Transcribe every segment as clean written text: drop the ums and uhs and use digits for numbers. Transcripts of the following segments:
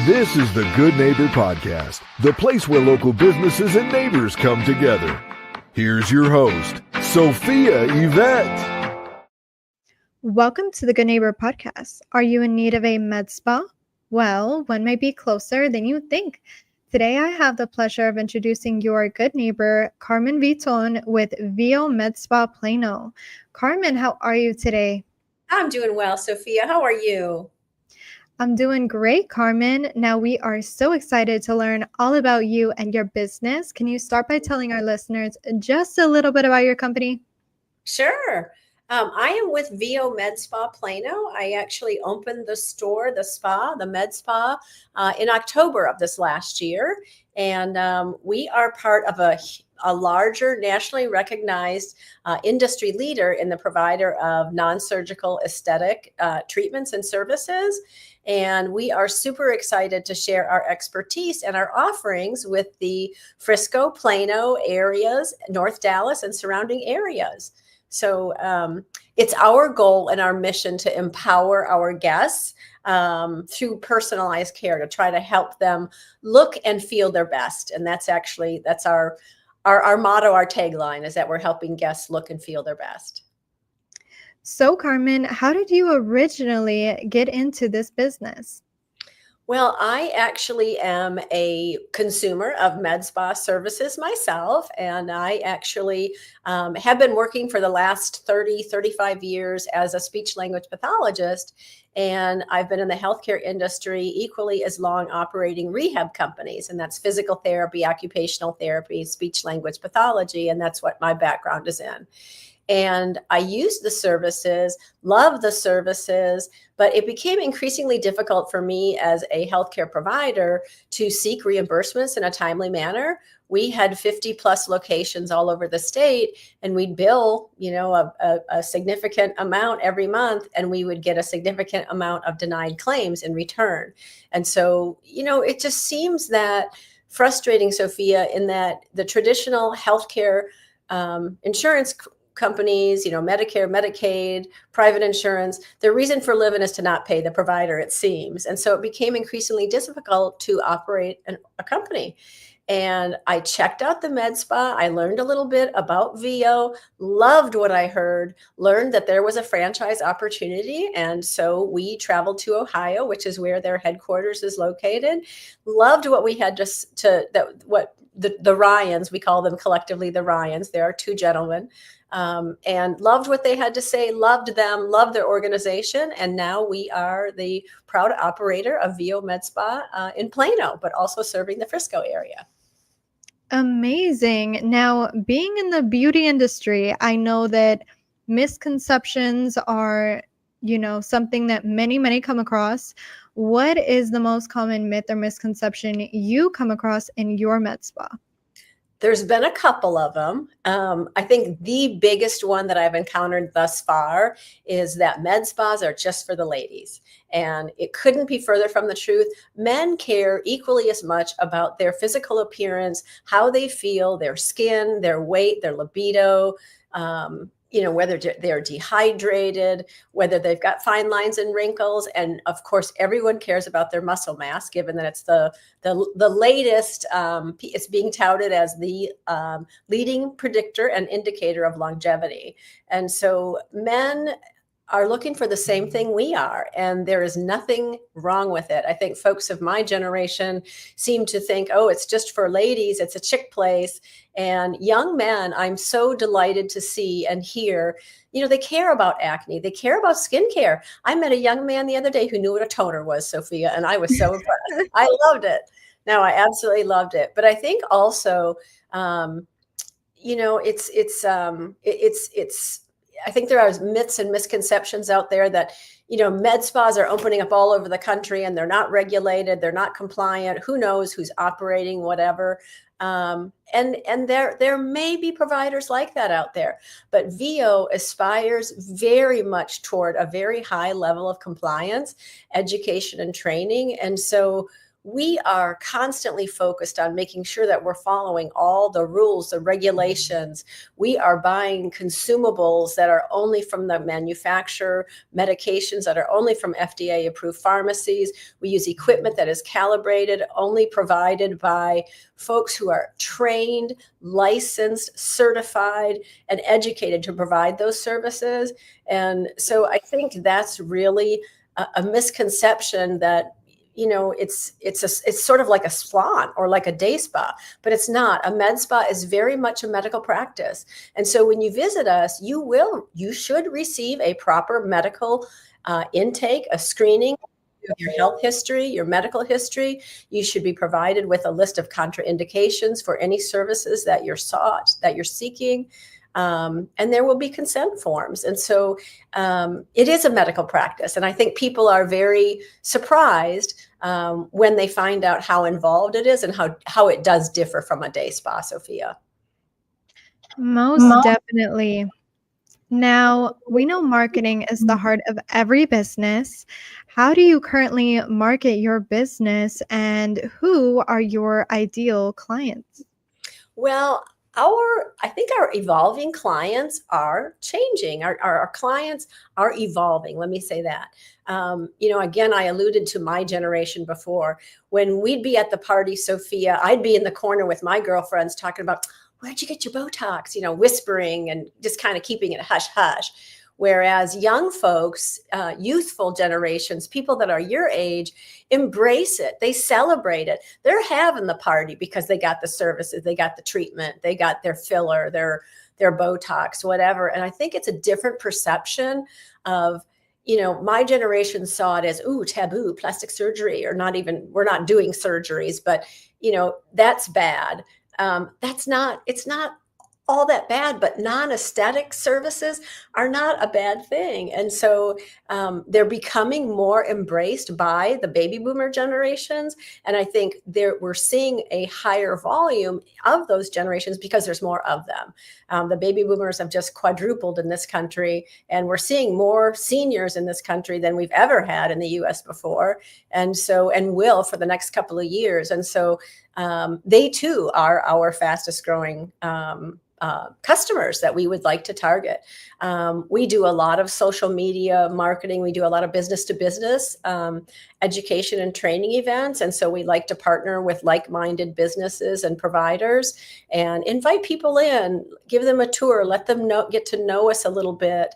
This is the Good Neighbor Podcast, the place where local businesses and neighbors come together. Here's your host, Sophia Yvette. Welcome to the Good Neighbor Podcast. Are you in need of a med spa? Well, one might be closer than you think. Today, I have the pleasure of introducing your good neighbor, Carmen Vitton with VIO Med Spa Plano. Carmen, how are you today? I'm doing well, Sophia. How are you? I'm doing great, Carmen. Now, we are so excited to learn all about you and your business. Can you start by telling our listeners just a little bit about your company? Sure. I am with VIO Med Spa Plano. I actually opened the store, the med spa, in October of this last year. And we are part of a larger nationally recognized industry leader in the provider of non-surgical aesthetic treatments and services. And we are super excited to share our expertise and our offerings with the Frisco, Plano areas, North Dallas, and surrounding areas. So it's our goal and our mission to empower our guests through personalized care to try to help them look and feel their best. And that's our motto, our tagline is that we're helping guests look and feel their best. So, Carmen, how did you originally get into this business? Well, I actually am a consumer of med spa services myself, and I actually have been working for the last 35 years as a speech language pathologist, and I've been in the healthcare industry equally as long operating rehab companies, and that's physical therapy, occupational therapy, speech language pathology, and that's what my background is in. And I used the services, loved the services, but it became increasingly difficult for me as a healthcare provider to seek reimbursements in a timely manner. We had 50 plus locations all over the state, and we'd bill, a significant amount every month, and we would get a significant amount of denied claims in return. And so, it just seems that frustrating, Sophia, in that the traditional healthcare insurance companies, Medicare, Medicaid, private insurance, their reason for living is to not pay the provider, it seems. And so it became increasingly difficult to operate a company. And I checked out the med spa. I learned a little bit about VIO, loved what I heard, learned that there was a franchise opportunity. And so we traveled to Ohio, which is where their headquarters is located. Loved what we had the Ryans, we call them collectively the Ryans. There are two gentlemen. And loved what they had to say, loved them, loved their organization. And now we are the proud operator of VIO Med Spa in Plano, but also serving the Frisco area. Amazing. Now, being in the beauty industry, I know that misconceptions are, something that many come across. What is the most common myth or misconception you come across in your med spa? There's been a couple of them. I think the biggest one that I've encountered thus far is that med spas are just for the ladies. And it couldn't be further from the truth. Men care equally as much about their physical appearance, how they feel, their skin, their weight, their libido, whether they're dehydrated, whether they've got fine lines and wrinkles. And of course, everyone cares about their muscle mass, given that it's the latest, it's being touted as the leading predictor and indicator of longevity. And so men are looking for the same thing we are, and there is nothing wrong with it. I think folks of my generation seem to think, oh, it's just for ladies, it's a chick place. And young men, I'm so delighted to see and hear, they care about acne, they care about skincare. I met a young man the other day who knew what a toner was, Sophia, and I was so impressed. I loved it. No, I absolutely loved it. But I think also, I think there are myths and misconceptions out there that, med spas are opening up all over the country and they're not regulated, they're not compliant. Who knows who's operating, whatever. And there may be providers like that out there, but VIO aspires very much toward a very high level of compliance, education, and training. And so we are constantly focused on making sure that we're following all the rules, the regulations. We are buying consumables that are only from the manufacturer, medications that are only from FDA approved pharmacies. We use equipment that is calibrated, only provided by folks who are trained, licensed, certified, and educated to provide those services. And so I think that's really a misconception that it's sort of like a salon or like a day spa, but it's not. A med spa is very much a medical practice. And so when you visit us, you should receive a proper medical intake, a screening of your health history, your medical history. You should be provided with a list of contraindications for any services that you're seeking. And there will be consent forms. And so it is a medical practice. And I think people are very surprised when they find out how involved it is and how it does differ from a day spa, Sophia. Most definitely. Now, we know marketing is the heart of every business. How do you currently market your business, and who are your ideal clients? Well, I think our evolving clients are changing. Our clients are evolving. Let me say that. Again, I alluded to my generation before. When we'd be at the party, Sophia, I'd be in the corner with my girlfriends talking about, where'd you get your Botox? Whispering and just kind of keeping it hush hush. Whereas young folks, youthful generations, people that are your age, embrace it. They celebrate it. They're having the party because they got the services, they got the treatment, they got their filler, their Botox, whatever. And I think it's a different perception of, my generation saw it as, ooh, taboo, plastic surgery, or we're not doing surgeries, but, that's bad. It's not all that bad, but non-aesthetic services are not a bad thing. And so they're becoming more embraced by the baby boomer generations. And I think we're seeing a higher volume of those generations because there's more of them. The baby boomers have just quadrupled in this country, and we're seeing more seniors in this country than we've ever had in the US before. And will for the next couple of years. And so they too are our fastest growing customers that we would like to target. We do a lot of social media marketing. We do a lot of business to business education and training events. And so we like to partner with like-minded businesses and providers and invite people in, give them a tour, let them get to know us a little bit.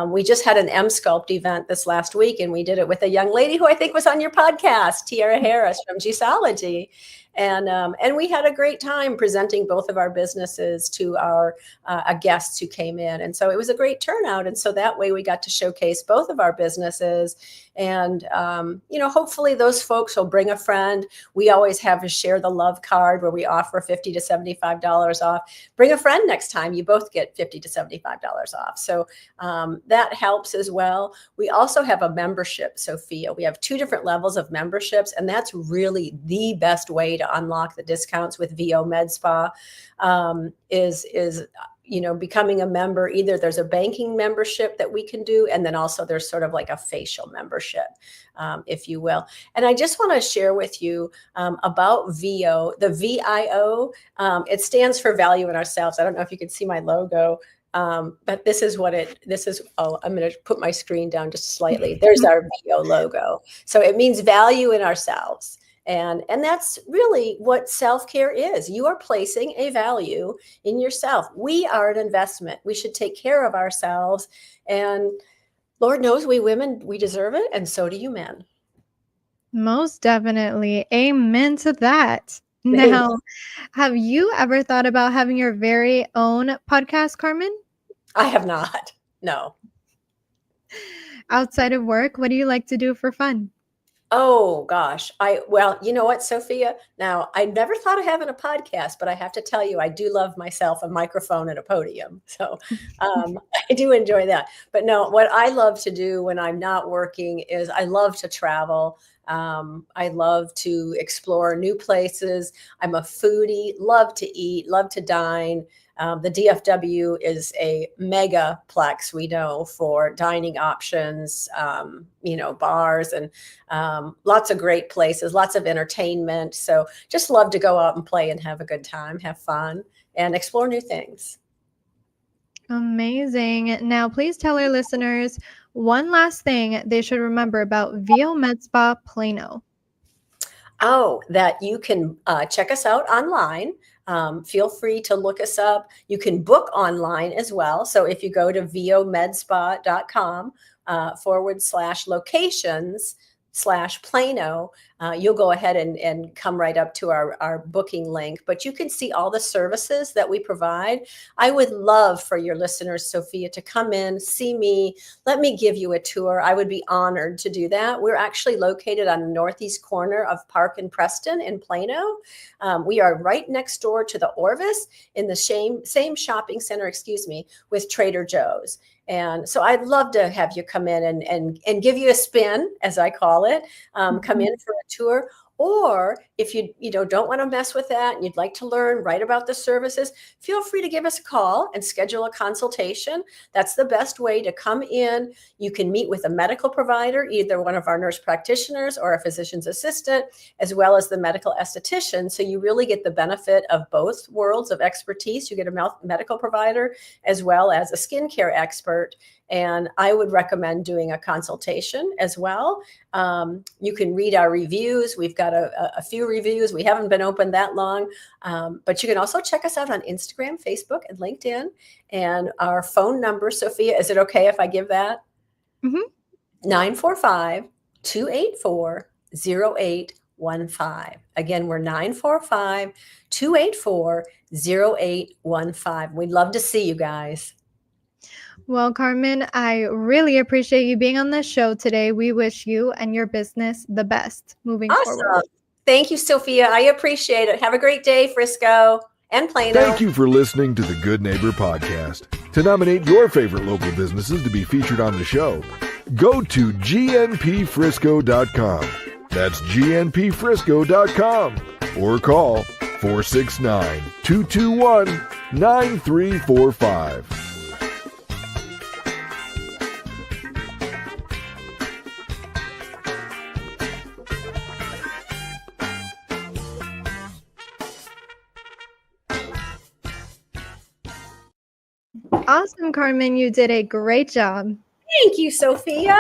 We just had an M-Sculpt event this last week, and we did it with a young lady who I think was on your podcast, Tiara Harris from Juicology. And we had a great time presenting both of our businesses to our guests who came in. And so it was a great turnout. And so that way we got to showcase both of our businesses. And, hopefully those folks will bring a friend. We always have a share the love card where we offer $50 to $75 off. Bring a friend next time. You both get $50 to $75 off. So that helps as well. We also have a membership, Sophia. We have 2 different levels of memberships, and that's really the best way to unlock the discounts with VIO Med Spa is becoming a member. Either there's a banking membership that we can do, and then also there's sort of like a facial membership, if you will. And I just want to share with you about VIO, the VIO. It stands for value in ourselves. I don't know if you can see my logo. But this is I'm going to put my screen down just slightly. There's our VIO logo. So it means value in ourselves. And that's really what self-care is. You are placing a value in yourself. We are an investment. We should take care of ourselves. And Lord knows we women, we deserve it. And so do you men. Most definitely. Amen to that. Now, have you ever thought about having your very own podcast, Carmen? I have not. No. Outside of work, what do you like to do for fun? Oh gosh. Well, you know what, Sophia? Now, I never thought of having a podcast, but I have to tell you, I do love myself a microphone and a podium. So I do enjoy that. But no, what I love to do when I'm not working is I love to travel. I love to explore new places. I'm a foodie, love to eat, love to dine. The DFW is a megaplex, we know, for dining options, bars and lots of great places, lots of entertainment. So just love to go out and play and have a good time, have fun, and explore new things. Amazing. Now, please tell our listeners one last thing they should remember about VIO Med Spa Plano. Oh, that you can check us out online. Feel free to look us up. You can book online as well. So if you go to viomedspa.com /locations/Plano, you'll go ahead and come right up to our booking link. But you can see all the services that we provide. I would love for your listeners, Sophia, to come in, see me, let me give you a tour. I would be honored to do that. We're actually located on the northeast corner of Park and Preston in Plano. We are right next door to the Orvis in the same shopping center, with Trader Joe's. And so I'd love to have you come in and give you a spin, as I call it, come in for a tour. Or if you don't want to mess with that and you'd like to learn right about the services, feel free to give us a call and schedule a consultation. That's the best way to come in. You can meet with a medical provider, either one of our nurse practitioners or a physician's assistant, as well as the medical esthetician. So you really get the benefit of both worlds of expertise. You get a medical provider as well as a skincare expert. And I would recommend doing a consultation as well. You can read our reviews. We've got a few reviews. We haven't been open that long, but you can also check us out on Instagram, Facebook, and LinkedIn. And our phone number, Sophia, is it okay if I give that? 945-284-0815. Again, we're 945-284-0815. We'd love to see you guys. Well, Carmen, I really appreciate you being on this show today. We wish you and your business the best moving forward. Thank you, Sophia. I appreciate it. Have a great day, Frisco and Plano. Thank you for listening to the Good Neighbor Podcast. To nominate your favorite local businesses to be featured on the show, go to gnpfrisco.com. That's gnpfrisco.com. Or call 469-221-9345. Awesome, Carmen. You did a great job. Thank you, Sophia.